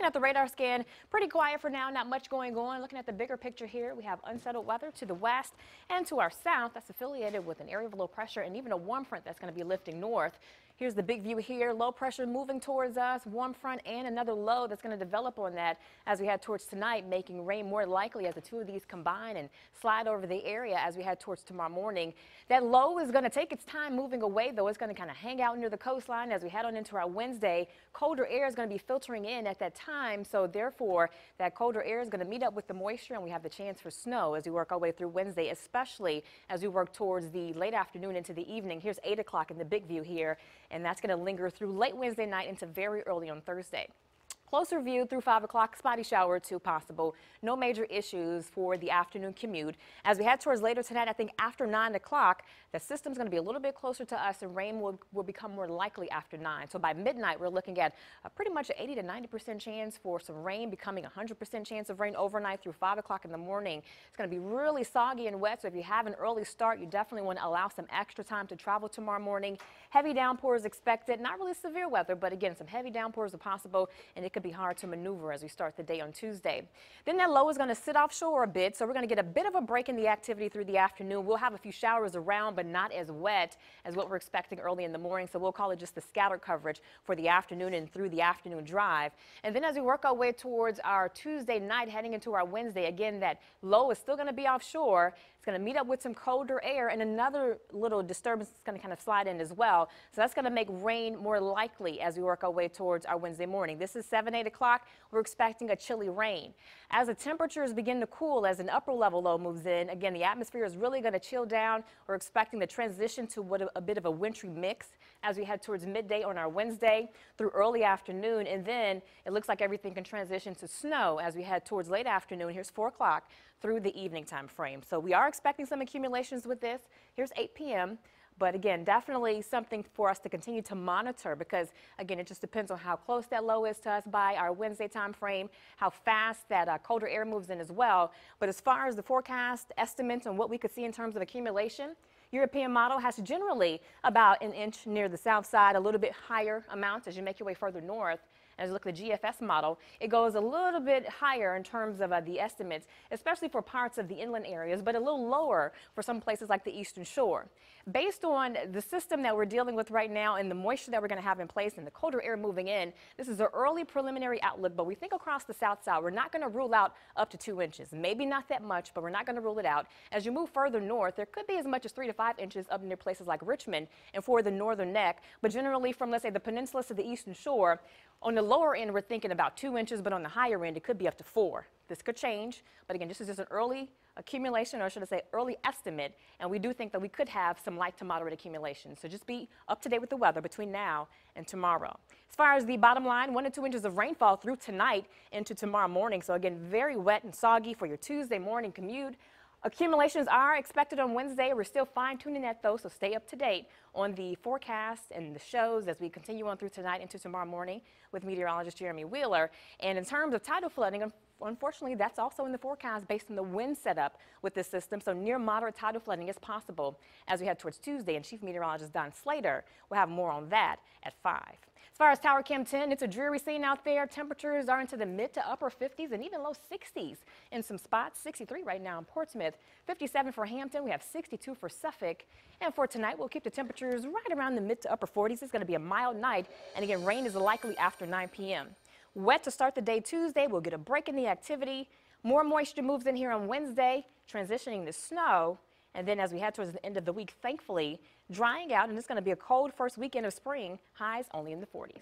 Looking at the radar scan, pretty quiet for now, not much going on. Looking at the bigger picture here, we have unsettled weather to the west and to our south. That's affiliated with an area of low pressure and even a warm front that's going to be lifting north. Here's the big view here. Low pressure moving towards us, warm front and another low that's going to develop on that as we head towards tonight, making rain more likely as the two of these combine and slide over the area as we head towards tomorrow morning. That low is going to take its time moving away, though. It's going to kind of hang out near the coastline as we head on into our Wednesday. Colder air is going to be filtering in at that time, so therefore that colder air is going to meet up with the moisture and we have the chance for snow as we work our way through Wednesday, especially as we work towards the late afternoon into the evening. Here's 8 o'clock in the big view here, and that's going to linger through late Wednesday night into very early on Thursday. Closer view through 5 o'clock, spotty shower or two possible. No major issues for the afternoon commute. As we head towards later tonight, I think after 9 o'clock, the system's going to be a little bit closer to us and rain will become more likely after 9. So by midnight, we're looking at pretty much an 80 to 90% chance for some rain, becoming 100% chance of rain overnight through 5 o'clock in the morning. It's going to be really soggy and wet, so if you have an early start, you definitely want to allow some extra time to travel tomorrow morning. Heavy downpours expected, not really severe weather, but again, some heavy downpours are possible, and it could be hard to maneuver as we start the day on Tuesday. Then that low is going to sit offshore a bit, so we're going to get a bit of a break in the activity through the afternoon. We'll have a few showers around, but not as wet as what we're expecting early in the morning, so we'll call it just the scattered coverage for the afternoon and through the afternoon drive. And then as we work our way towards our Tuesday night heading into our Wednesday, again, that low is still going to be offshore. It's going to meet up with some colder air, and another little disturbance is going to kind of slide in as well. So that's going to make rain more likely as we work our way towards our Wednesday morning. This is 7, 8 o'clock. We're expecting a chilly rain. As the temperatures begin to cool, as an upper level low moves in, again, the atmosphere is really going to chill down. We're expecting the transition to a bit of a wintry mix as we head towards midday on our Wednesday through early afternoon. And then it looks like everything can transition to snow as we head towards late afternoon. Here's 4 o'clock through the evening time frame. So we are expecting some accumulations with this. Here's 8 p.m. But again, definitely something for us to continue to monitor because, again, it just depends on how close that low is to us by our Wednesday time frame, how fast that colder air moves in as well. But as far as the forecast estimates and what we could see in terms of accumulation, European model has generally about an inch near the south side, a little bit higher amounts as you make your way further north. As you look at the GFS model, it goes a little bit higher in terms of the estimates, especially for parts of the inland areas, but a little lower for some places like the eastern shore. Based on the system that we're dealing with right now and the moisture that we're going to have in place and the colder air moving in, this is an early preliminary outlook, but we think across the south side, we're not going to rule out up to 2 inches. Maybe not that much, but we're not going to rule it out. As you move further north, there could be as much as 3 to 5 inches up near places like Richmond and for the northern neck, but generally from, let's say, the peninsula to the eastern shore, on the lower end, we're thinking about 2 inches, but on the higher end, it could be up to 4. This could change, but again, this is just an early accumulation, or should I say early estimate, and we do think that we could have some light to moderate accumulation. So just be up to date with the weather between now and tomorrow. As far as the bottom line, 1 to 2 inches of rainfall through tonight into tomorrow morning. So again, very wet and soggy for your Tuesday morning commute. Accumulations are expected on Wednesday. We're still fine-tuning that, though, so stay up to date on the forecast and the shows as we continue on through tonight into tomorrow morning with meteorologist Jeremy Wheeler. And in terms of tidal flooding, unfortunately, that's also in the forecast based on the wind setup with this system, so near moderate tidal flooding is possible as we head towards Tuesday, and Chief Meteorologist Don Slater will have more on that at 5. As far as Tower Chem 10, it's a dreary scene out there. Temperatures are into the mid to upper 50s and even low 60s in some spots. 63 right now in Portsmouth, 57 for Hampton. We have 62 for Suffolk. And for tonight, we'll keep the temperatures right around the mid to upper 40s. It's going to be a mild night. And again, rain is likely after 9 p.m. Wet to start the day Tuesday. We'll get a break in the activity. More moisture moves in here on Wednesday, transitioning to snow. And then as we head towards the end of the week, thankfully, drying out, and it's going to be a cold first weekend of spring, highs only in the 40s.